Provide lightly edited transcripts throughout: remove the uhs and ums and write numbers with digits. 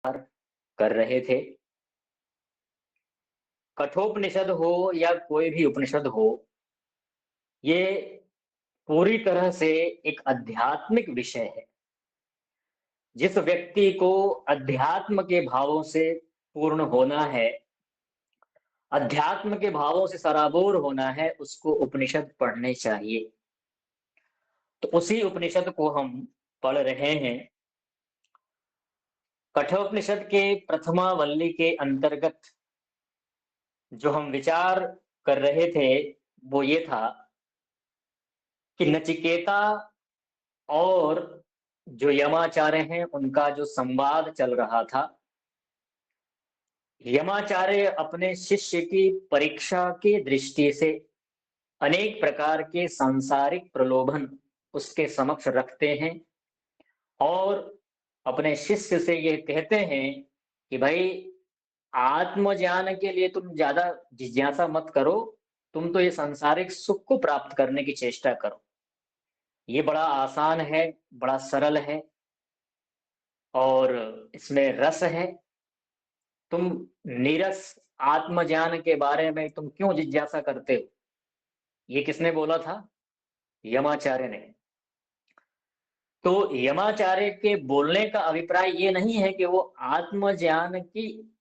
कर रहे थे। कठोपनिषद हो या कोई भी उपनिषद हो, ये पूरी तरह से एक आध्यात्मिक विषय है। जिस व्यक्ति को अध्यात्म के भावों से पूर्ण होना है, अध्यात्म के भावों से सराबोर होना है, उसको उपनिषद पढ़ने चाहिए। तो उसी उपनिषद को हम पढ़ रहे हैं। कठोपनिषद के प्रथमा वल्ली के अंतर्गत जो हम विचार कर रहे थे वो ये था कि नचिकेता और जो यमाचार्य हैं उनका जो संवाद चल रहा था। यमाचार्य अपने शिष्य की परीक्षा की दृष्टि से अनेक प्रकार के सांसारिक प्रलोभन उसके समक्ष रखते हैं और अपने शिष्य से ये कहते हैं कि भाई, आत्मज्ञान के लिए तुम ज्यादा जिज्ञासा मत करो, तुम तो ये सांसारिक सुख को प्राप्त करने की चेष्टा करो। ये बड़ा आसान है, बड़ा सरल है और इसमें रस है। तुम नीरस आत्मज्ञान के बारे में तुम क्यों जिज्ञासा करते हो? ये किसने बोला था? यमाचार्य ने। तो यमाचार्य के बोलने का अभिप्राय ये नहीं है कि वो आत्मज्ञान की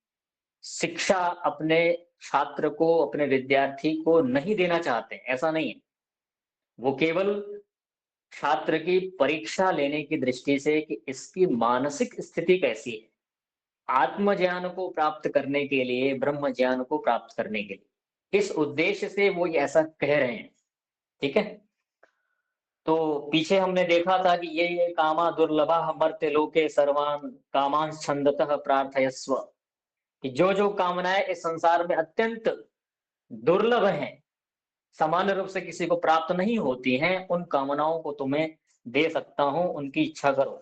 शिक्षा अपने छात्र को, अपने विद्यार्थी को नहीं देना चाहते, ऐसा नहीं है। वो केवल छात्र की परीक्षा लेने की दृष्टि से कि इसकी मानसिक स्थिति कैसी है, आत्मज्ञान को प्राप्त करने के लिए, ब्रह्म ज्ञान को प्राप्त करने के लिए, इस उद्देश्य से वो ऐसा कह रहे हैं। ठीक है। तो पीछे हमने देखा था कि ये कामा दुर्लभा मर्त्य लोके सर्वान कामांश छंदतः प्रार्थयस्व, कि जो जो कामनाएं इस संसार में अत्यंत दुर्लभ हैं, सामान्य रूप से किसी को प्राप्त नहीं होती हैं, उन कामनाओं को तुम्हें दे सकता हूं, उनकी इच्छा करो।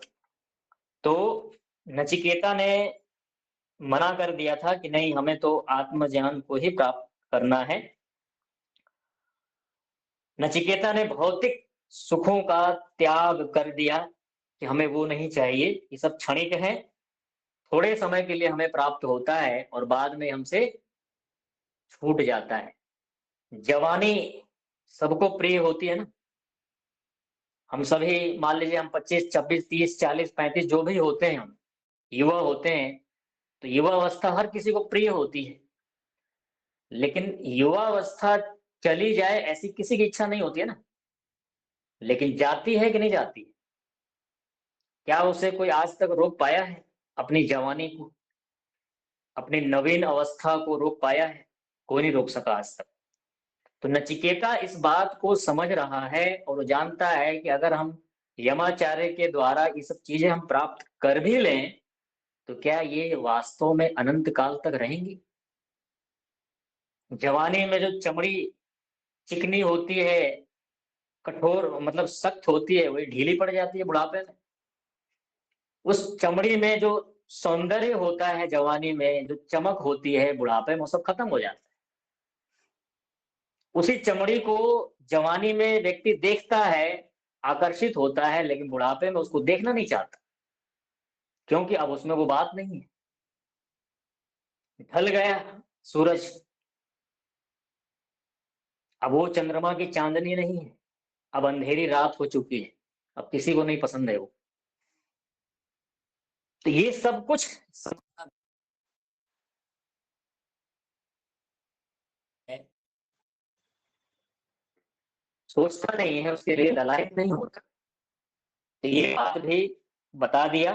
तो नचिकेता ने मना कर दिया था कि नहीं, हमें तो आत्मज्ञान को ही प्राप्त करना है। नचिकेता ने भौतिक सुखों का त्याग कर दिया कि हमें वो नहीं चाहिए, ये सब क्षणिक है, थोड़े समय के लिए हमें प्राप्त होता है और बाद में हमसे छूट जाता है। जवानी सबको प्रिय होती है ना। हम सभी मान लीजिए हम 25, 26, 30, 40, 35 जो भी होते हैं, हम युवा होते हैं, तो युवा अवस्था हर किसी को प्रिय होती है। लेकिन युवा अवस्था चली जाए ऐसी किसी की इच्छा नहीं होती है ना। लेकिन जाती है कि नहीं जाती है? क्या उसे कोई आज तक रोक पाया है? अपनी जवानी को, अपनी नवीन अवस्था को रोक पाया है? कोई नहीं रोक सका आज तक। तो नचिकेता इस बात को समझ रहा है और वो जानता है कि अगर हम यमाचार्य के द्वारा ये सब चीजें हम प्राप्त कर भी लें तो क्या ये वास्तव में अनंत काल तक रहेंगी? जवानी में जो चमड़ी चिकनी होती है, कठोर मतलब सख्त होती है, वही ढीली पड़ जाती है बुढ़ापे में। उस चमड़ी में जो सौंदर्य होता है, जवानी में जो चमक होती है, बुढ़ापे में वो सब खत्म हो जाता है। उसी चमड़ी को जवानी में व्यक्ति देखता है, आकर्षित होता है, लेकिन बुढ़ापे में उसको देखना नहीं चाहता, क्योंकि अब उसमें वो बात नहीं है। ढल गया सूरज, अब वो चंद्रमा की चांदनी नहीं है, अब अंधेरी रात हो चुकी है, अब किसी को नहीं पसंद है वो। तो ये सब कुछ है, सोचता नहीं है, उसके लिए ललायत नहीं होता। तो ये बात भी बता दिया।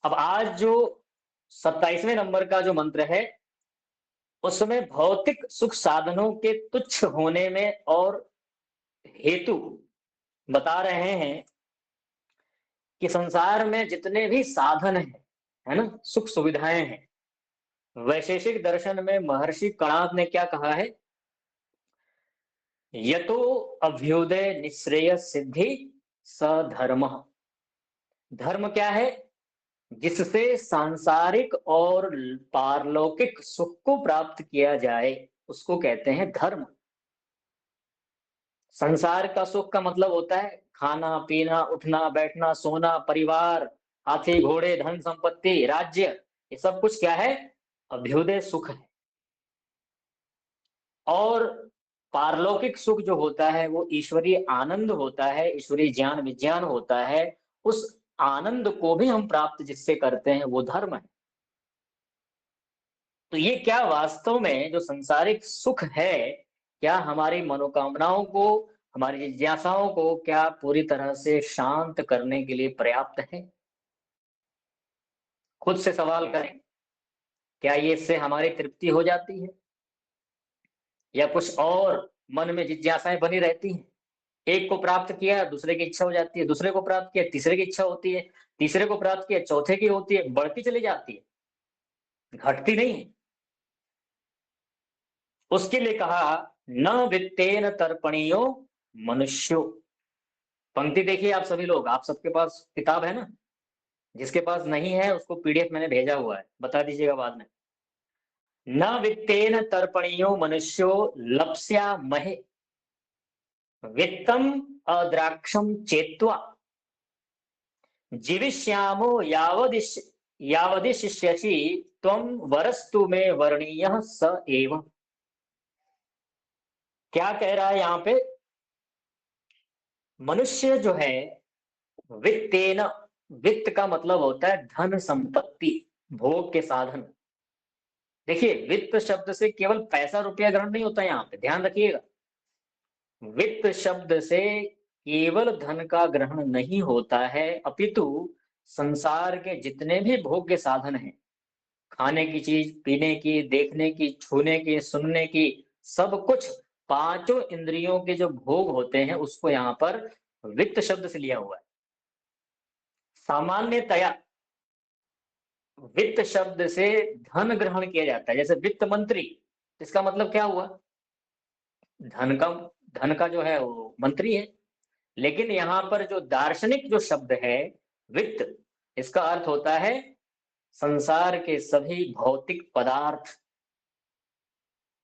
अब आज जो 27वें नंबर का जो मंत्र है, उसमें भौतिक सुख साधनों के तुच्छ होने में और हेतु बता रहे हैं कि संसार में जितने भी साधन हैं, है ना, सुख सुविधाएं हैं, वैशेषिक दर्शन में महर्षि कणाद ने क्या कहा है? यतो अभ्युदय निश्रेय सिद्धि स धर्म। धर्म क्या है? जिससे सांसारिक और पारलौकिक सुख को प्राप्त किया जाए, उसको कहते हैं धर्म। संसार का सुख का मतलब होता है खाना पीना, उठना बैठना, सोना, परिवार, हाथी घोड़े धन संपत्ति राज्य, ये सब कुछ क्या है? अभ्युदय सुख है। और पारलौकिक सुख जो होता है वो ईश्वरीय आनंद होता है, ईश्वरीय ज्ञान विज्ञान होता है। उस आनंद को भी हम प्राप्त जिससे करते हैं वो धर्म है। तो ये क्या वास्तव में जो सांसारिक सुख है, क्या हमारी मनोकामनाओं को, हमारी जिज्ञासाओं को क्या पूरी तरह से शांत करने के लिए पर्याप्त है? खुद से सवाल करें, क्या ये इससे हमारी तृप्ति हो जाती है या कुछ और मन में जिज्ञासाएं बनी रहती हैं? एक को प्राप्त किया, दूसरे की इच्छा हो जाती है, दूसरे को प्राप्त किया, तीसरे की इच्छा होती है, तीसरे को प्राप्त किया, चौथे की होती है, बढ़ती चली जाती है, घटती नहीं है। उसके लिए कहा न वित्तेन तर्पणीयो मनुष्यो। पंक्ति देखिए आप सभी लोग, आप सबके पास किताब है ना? जिसके पास नहीं है उसको पीडीएफ मैंने भेजा हुआ है, बता दीजिएगा बाद में। न वित्तेन तर्पणीयो मनुष्यो लप्स्या महे वित्तम अद्राक्षम चेत्वा जीविष्यामो यावदिशिष्यसि त्वं वरस्तु में वर्णीयः स एव। क्या कह रहा है यहाँ पे? मनुष्य जो है वित्तेन, वित्त का मतलब होता है धन संपत्ति, भोग के साधन। देखिए वित्त शब्द से केवल पैसा रुपया ग्रहण नहीं होता, यहाँ पे ध्यान रखिएगा। वित्त शब्द से केवल धन का ग्रहण नहीं होता है, अपितु संसार के जितने भी भोग्य साधन हैं, खाने की चीज, पीने की, देखने की, छूने की, सुनने की, सब कुछ पांचों इंद्रियों के जो भोग होते हैं उसको यहाँ पर वित्त शब्द से लिया हुआ है। सामान्यतया वित्त शब्द से धन ग्रहण किया जाता है, जैसे वित्त मंत्री, इसका मतलब क्या हुआ? धन का, धन का जो है वो मंत्री है। लेकिन यहाँ पर जो दार्शनिक जो शब्द है वित्त, इसका अर्थ होता है संसार के सभी भौतिक पदार्थ।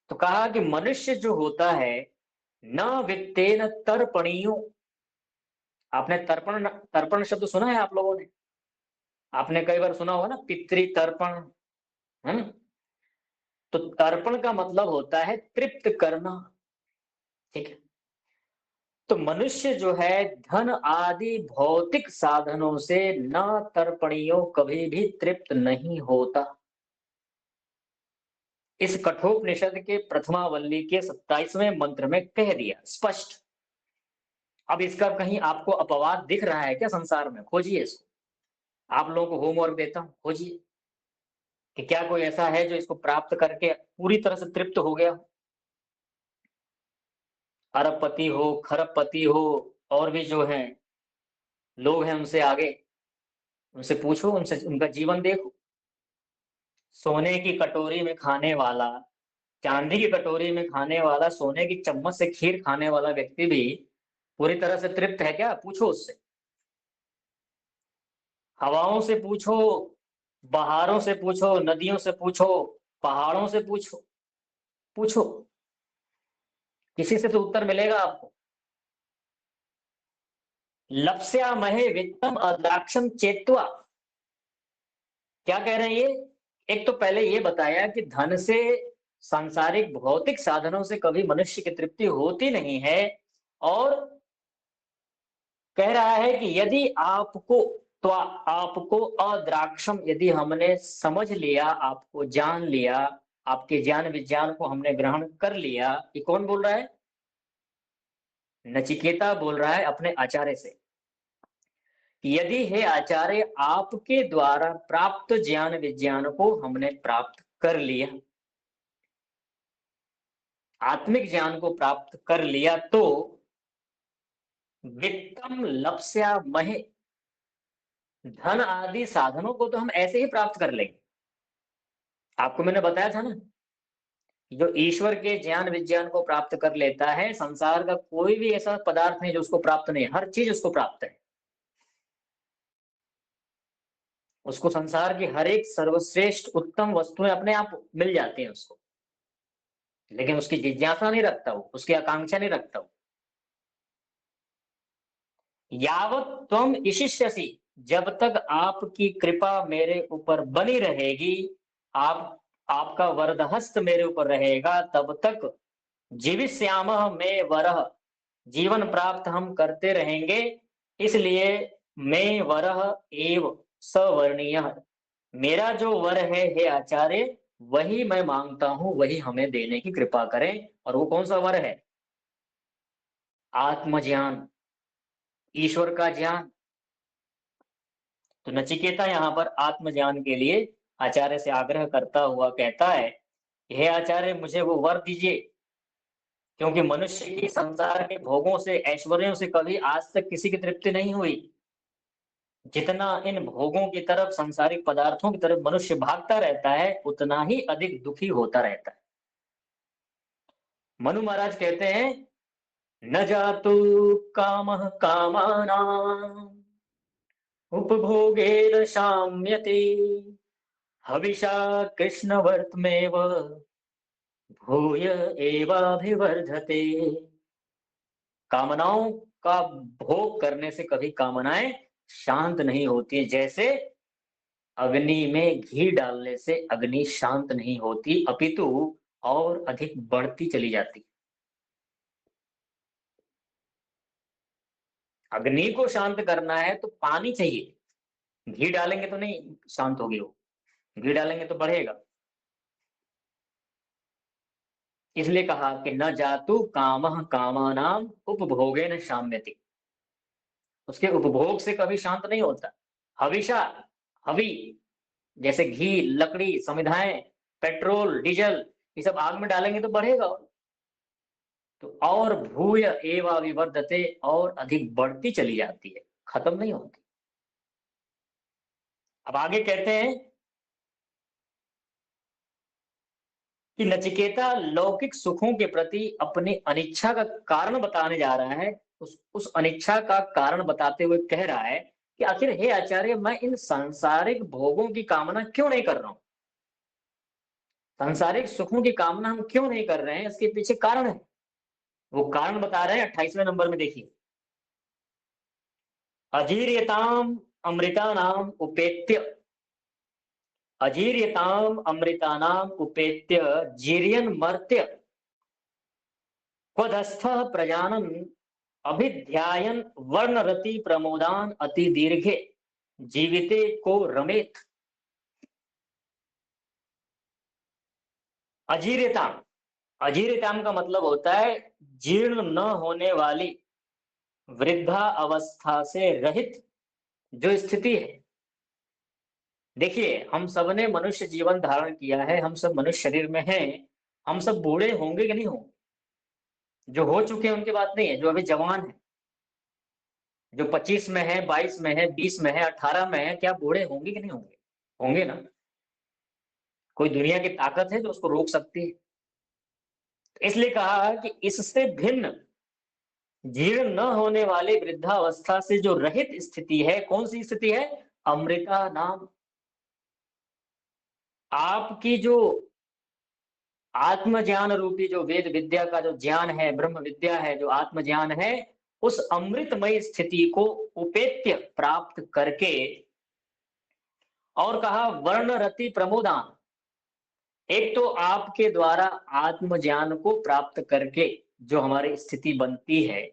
तो कहा कि मनुष्य जो होता है न वित्तेन तर्पणीयो। आपने तर्पण तर्पण शब्द सुना है आप लोगों ने? आपने कई बार सुना होगा ना, पितृ तर्पण, है ना? तो तर्पण का मतलब होता है तृप्त करना, ठीक है? तो मनुष्य जो है धन आदि भौतिक साधनों से न तर्पणीयो कभी भी तृप्त नहीं होता। इस कठोपनिषद के प्रथमावल्ली के 27वें मंत्र में कह दिया स्पष्ट। अब इसका कहीं आपको अपवाद दिख रहा है क्या संसार में? खोजिए इसको, आप लोगों को होमवर्क देता हूं, खोजिए कि क्या कोई ऐसा है जो इसको प्राप्त करके पूरी तरह से तृप्त हो गया हो। अरबपति हो, खरबपति हो, और भी जो है लोग हैं उनसे आगे, उनसे पूछो, उनसे उनका जीवन देखो। सोने की कटोरी में खाने वाला, चांदी की कटोरी में खाने वाला, सोने की चम्मच से खीर खाने वाला व्यक्ति भी पूरी तरह से तृप्त है क्या? पूछो उससे। हवाओं से पूछो, बहारों से पूछो, नदियों से पूछो, पहाड़ों से पूछो, पूछो, किसी से तो उत्तर मिलेगा आपको। लप्स्या महे वित्तम अद्राक्षम चेत्वा। क्या कह रहे हैं ये? एक तो पहले ये बताया कि धन से, सांसारिक भौतिक साधनों से कभी मनुष्य की तृप्ति होती नहीं है। और कह रहा है कि यदि आपको, तो आपको अद्राक्षम, यदि हमने समझ लिया, आपको जान लिया, आपके ज्ञान विज्ञान को हमने ग्रहण कर लिया। ये कौन बोल रहा है? नचिकेता बोल रहा है अपने आचार्य से। यदि हे आचार्य आपके द्वारा प्राप्त ज्ञान विज्ञान को हमने प्राप्त कर लिया, आत्मिक ज्ञान को प्राप्त कर लिया, तो वित्तम लप्स्या महे, धन आदि साधनों को तो हम ऐसे ही प्राप्त कर लेंगे। आपको मैंने बताया था ना, जो ईश्वर के ज्ञान विज्ञान को प्राप्त कर लेता है, संसार का कोई भी ऐसा पदार्थ नहीं जो उसको प्राप्त नहीं है, हर चीज उसको प्राप्त है। उसको संसार की हर एक सर्वश्रेष्ठ उत्तम वस्तुएं अपने आप मिल जाती हैं उसको, लेकिन उसकी जिज्ञासा नहीं रखता वो, उसकी आकांक्षा नहीं रखता वो। यावत त्वम इशिष्यसि, जब तक आपकी कृपा मेरे ऊपर बनी रहेगी, आपका वरदहस्त मेरे ऊपर रहेगा, तब तक जीविष्यामः मे वरः, जीवन प्राप्त हम करते रहेंगे। इसलिए मैं वरः एव सवर्णीयः, मेरा जो वर है हे आचार्य, वही मैं मांगता हूं, वही हमें देने की कृपा करें। और वो कौन सा वर है? आत्मज्ञान, ईश्वर का ज्ञान। तो नचिकेता यहाँ पर आत्मज्ञान के लिए आचार्य से आग्रह करता हुआ कहता है, हे आचार्य मुझे वो वर दीजिए, क्योंकि मनुष्य की संसार के भोगों से, ऐश्वर्यों से कभी आज तक किसी की तृप्ति नहीं हुई। जितना इन भोगों की तरफ, सांसारिक पदार्थों की तरफ मनुष्य भागता रहता है, उतना ही अधिक दुखी होता रहता है। मनु महाराज कहते हैं, न जातु कामः कामानाम् उपभोगेन शाम्यति, हविषा कृष्णवर्त्मेव भूय एवाभिवर्धते। कामनाओं का भोग करने से कभी कामनाएं शांत नहीं होती, जैसे अग्नि में घी डालने से अग्नि शांत नहीं होती, अपितु और अधिक बढ़ती चली जाती। अग्नि को शांत करना है तो पानी चाहिए, घी डालेंगे तो नहीं शांत होगी वो, घी डालेंगे तो बढ़ेगा। इसलिए कहा कि न जातु कामः कामानाम उपभोगेन शाम्यति, उसके उपभोग से कभी शांत नहीं होता। हविषा, हवि जैसे घी, लकड़ी, समिधाएं, पेट्रोल, डीजल, ये सब आग में डालेंगे तो बढ़ेगा। तो और भूय एवा विवर्धते, और अधिक बढ़ती चली जाती है, खत्म नहीं होती। अब आगे कहते हैं कि नचिकेता लौकिक सुखों के प्रति अपनी अनिच्छा का कारण बताने जा रहा है। उस अनिच्छा का कारण बताते हुए कह रहा है कि आखिर हे आचार्य, मैं इन सांसारिक भोगों की कामना क्यों नहीं कर रहा हूं, सांसारिक सुखों की कामना हम क्यों नहीं कर रहे हैं, इसके पीछे कारण है। वो कारण बता रहे हैं 28वें नंबर में, देखिए। अजीर्यताम अमृतानाम उपेत्य, अजीर्यताम अमृतानाम उपेत्य जीर्यन मर्त्य क्वधस्थः प्रजानन अभिध्यायन वर्णरति प्रमोदान अति दीर्घे जीविते को रमेत। अजीर्यताम, अजीर्यताम का मतलब होता है जीर्ण न होने वाली, वृद्धा अवस्था से रहित जो स्थिति है। देखिए, हम सब ने मनुष्य जीवन धारण किया है, हम सब मनुष्य शरीर में हैं, हम सब बूढ़े होंगे कि नहीं होंगे? जो हो चुके हैं उनकी बात नहीं है, जो अभी जवान है, जो 25 में है, 22 में है, 20 में है, 18 में है, क्या बूढ़े होंगे कि नहीं होंगे? होंगे ना। कोई दुनिया की ताकत है जो उसको रोक सकती है? इसलिए कहा कि इससे भिन्न, जीर्ण न होने वाली वृद्धावस्था से जो रहित स्थिति है, कौन सी स्थिति है? अमृता नाम। आपकी जो आत्मज्ञान रूपी जो वेद विद्या का जो ज्ञान है, ब्रह्म विद्या है, जो आत्मज्ञान है, उस अमृतमय स्थिति को उपेत्य प्राप्त करके, और कहा वर्ण रति प्रमोदान, एक तो आपके द्वारा आत्मज्ञान को प्राप्त करके जो हमारी स्थिति बनती है,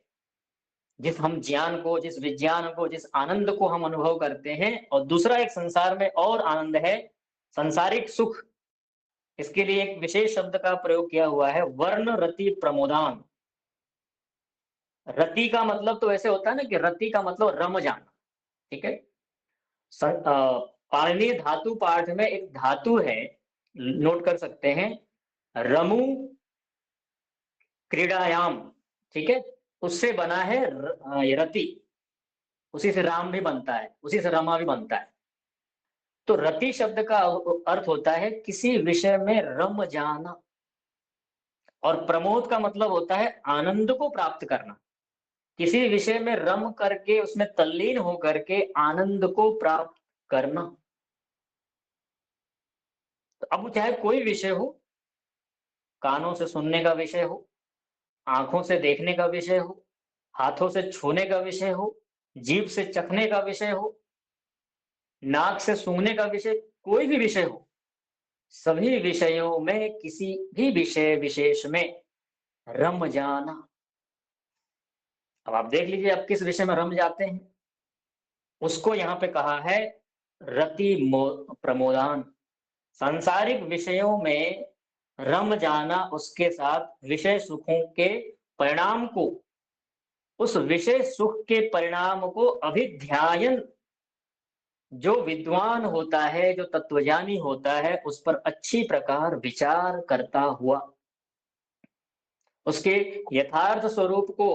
जिस हम ज्ञान को, जिस विज्ञान को, जिस आनंद को हम अनुभव करते हैं, और दूसरा एक संसार में और आनंद है, सांसारिक सुख। इसके लिए एक विशेष शब्द का प्रयोग किया हुआ है, वर्ण रति प्रमोदान। रति का मतलब तो ऐसे होता है ना कि रति का मतलब रम जाना, ठीक है। पाणिनीय धातु पाठ में एक धातु है, नोट कर सकते हैं, रमु क्रीड़ायाम, ठीक है, उससे बना है रति, उसी से राम भी बनता है, उसी से रमा भी बनता है। तो रति शब्द का अर्थ होता है किसी विषय में रम जाना, और प्रमोद का मतलब होता है आनंद को प्राप्त करना, किसी विषय में रम करके उसमें तल्लीन हो करके आनंद को प्राप्त करना। तो अब चाहे कोई विषय हो, कानों से सुनने का विषय हो, आंखों से देखने का विषय हो, हाथों से छूने का विषय हो, जीभ से चखने का विषय हो, नाक से सूंघने का विषय कोई भी विषय हो, सभी विषयों में किसी भी विषय विशेष में रम जाना। अब आप देख लीजिए आप किस विषय में रम जाते हैं, उसको यहाँ पे कहा है रति प्रमोदान। सांसारिक विषयों में रम जाना, उसके साथ विषय सुखों के परिणाम को, उस विषय सुख के परिणाम को अभिध्यायन, जो विद्वान होता है, जो तत्वज्ञानी होता है, उस पर अच्छी प्रकार विचार करता हुआ, उसके यथार्थ स्वरूप को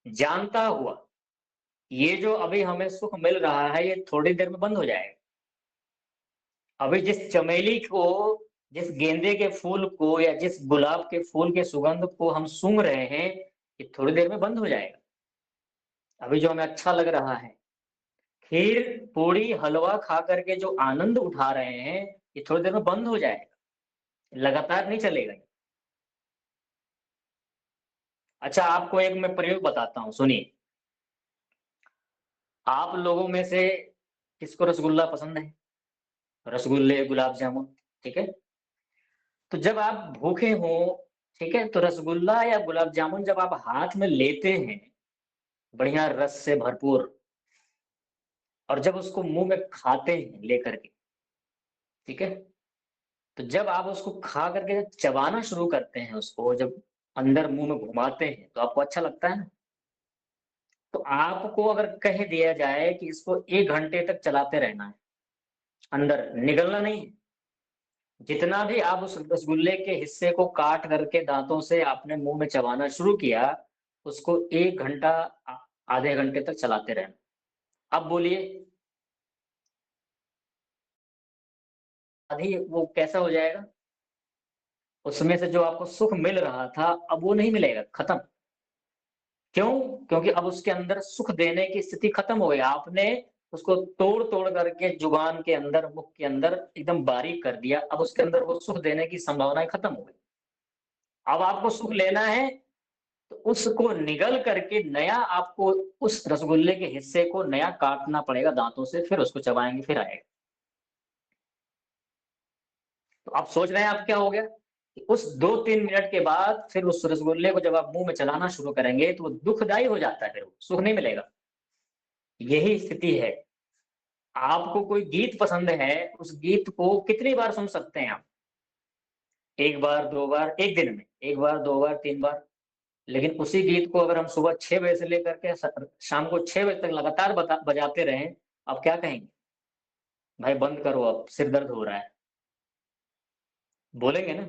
जानता हुआ, ये जो अभी हमें सुख मिल रहा है ये थोड़ी देर में बंद हो जाएगा। अभी जिस चमेली को, जिस गेंदे के फूल को या जिस गुलाब के फूल के सुगंध को हम सूंघ रहे हैं, ये थोड़ी देर में बंद हो जाएगा। अभी जो हमें अच्छा लग रहा है, खीर पूड़ी हलवा खा करके जो आनंद उठा रहे हैं, ये थोड़ी देर में बंद हो जाएगा, लगातार नहीं चलेगा। अच्छा, आपको एक मैं प्रयोग बताता हूँ, सुनिए। आप लोगों में से किसको रसगुल्ला पसंद है? रसगुल्ले, गुलाब जामुन, ठीक है। तो जब आप भूखे हो, ठीक है, तो रसगुल्ला या गुलाब जामुन जब आप हाथ में लेते हैं, बढ़िया रस से भरपूर, और जब उसको मुंह में खाते हैं लेकर के, ठीक है, तो जब आप उसको खा करके जब चबाना शुरू करते हैं, उसको जब अंदर मुंह में घुमाते हैं, तो आपको अच्छा लगता है ना। तो आपको अगर कह दिया जाए कि इसको 1 घंटे तक चलाते रहना है, अंदर निगलना नहीं है, जितना भी आप उस रसगुल्ले के हिस्से को काट करके दांतों से आपने मुंह में चबाना शुरू किया, उसको 1 घंटा, आधे घंटे तक चलाते रहना। अब बोलिए, आधी वो कैसा हो जाएगा? उसमें से जो आपको सुख मिल रहा था, अब वो नहीं मिलेगा, खत्म। क्यों? क्योंकि अब उसके अंदर सुख देने की स्थिति खत्म हो गई। आपने उसको तोड़-तोड़ करके जुबान के अंदर, मुख के अंदर एकदम बारीक कर दिया। अब उसके अंदर वो सुख देने की संभावनाएँ खत्म हो गई। अब आपको सुख लेना है, तो उसको निगल करके नया आपको उस रसगुल्ले के हिस्से को नया काटना पड़ेगा दाँतों से, फिर उसको चबाएँगे, फिर आएगा। तो आप सोच रहे हैं अब क्या हो गया? कि उस 2-3 मिनट के बाद फिर उस रसगुल्ले को जब आप मुँह में चलाना शुरू करेंगे, तो वो दुखदाई हो जाता है, फिर वो सुख नहीं मिलेगा। यही स्थिति है। आपको कोई गीत पसंद है, उस गीत को कितनी बार सुन सकते हैं आप? 1 बार, 2 बार, 1 दिन में, 1 बार, 2 बार, 3 बार। लेकिन उसी गीत को अगर हम सुबह 6 बजे से लेकर के शाम को 6 बजे तक लगातार बजाते रहें, आप क्या कहेंगे? भाई बंद करो अब, सिर दर्द हो रहा है। बोलेंगे ना?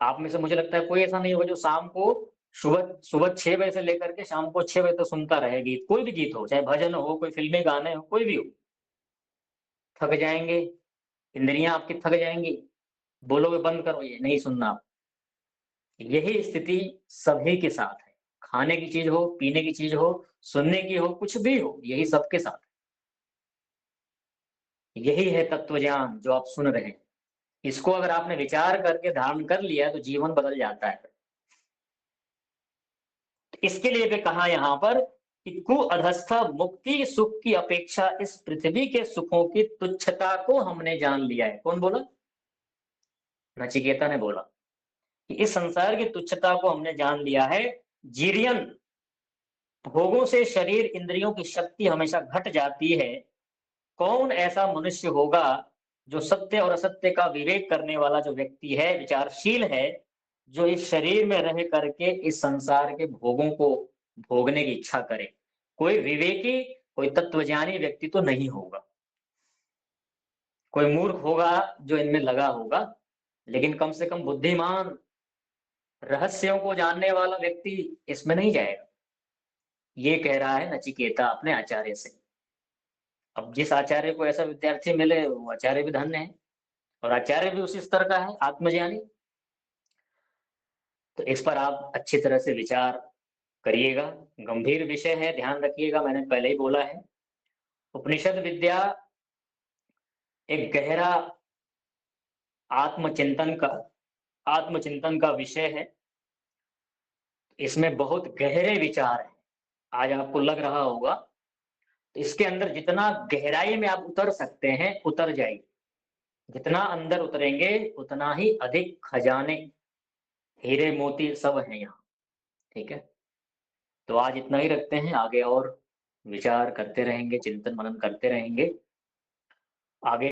आप में से मुझे लगता है कोई ऐसा नहीं होगा जो शाम को सुबह सुबह 6 बजे से लेकर के शाम को 6 बजे तक सुनता रहे गीत, कोई भी गीत हो, चाहे भजन हो, कोई फ़िल्मी गाने हो, कोई भी हो। थक जाएँगे, इंद्रियाँ आपकी थक जाएँगी, बोलोगे बंद करो ये, नहीं सुनना आप। यही स्थिति सभी के साथ है। खाने की चीज़ हो, पीने की चीज़ हो, सुनने की हो, कुछ भी हो, यही सबके साथ है। यही है तत्वज्ञान जो आप सुन रहे हैं। इसको अगर आपने विचार करके धारण कर लिया तो जीवन बदल जाता है। इसके लिए भी कहा यहाँ पर कि कुअधस्थ मुक्ति सुख की अपेक्षा इस पृथ्वी के सुखों की तुच्छता को हमने जान लिया है। कौन बोला? नचिकेता ने बोला कि इस संसार की तुच्छता को हमने जान लिया है। जीरियन, भोगों से शरीर इंद्रियों की शक्ति हमेशा घट जाती है। कौन ऐसा मनुष्य होगा जो सत्य और असत्य का विवेक करने वाला जो व्यक्ति है, विचारशील है, जो इस शरीर में रह करके इस संसार के भोगों को भोगने की इच्छा करे? कोई विवेकी, कोई तत्वज्ञानी व्यक्ति तो नहीं होगा। कोई मूर्ख होगा जो इनमें लगा होगा, लेकिन कम से कम बुद्धिमान, रहस्यों को जानने वाला व्यक्ति इसमें नहीं जाएगा। ये कह रहा है नचिकेता अपने आचार्य से। अब जिस आचार्य को ऐसा विद्यार्थी मिले, वो आचार्य भी धन्य है, और आचार्य भी उसी स्तर का है, आत्मज्ञानी। तो इस पर आप अच्छी तरह से विचार करिएगा। गंभीर विषय है, ध्यान रखिएगा, मैंने पहले ही बोला है। उपनिषद विद्या एक गहरा आत्मचिंतन का आत्मचिंतन का विषय है। इसमें बहुत गहरे विचार हैं। आज आपको लग रहा होगा तो इसके अंदर जितना गहराई में आप उतर सकते हैं, उतर जाइए। जितना अंदर उतरेंगे, उतना ही अधिक खजाने, हीरे मोती सब हैं यहाँ, ठीक है? तो आज इतना ही रखते हैं, आगे और विचार करते रहेंगे, चिंतन मनन करते रहेंगे। आगे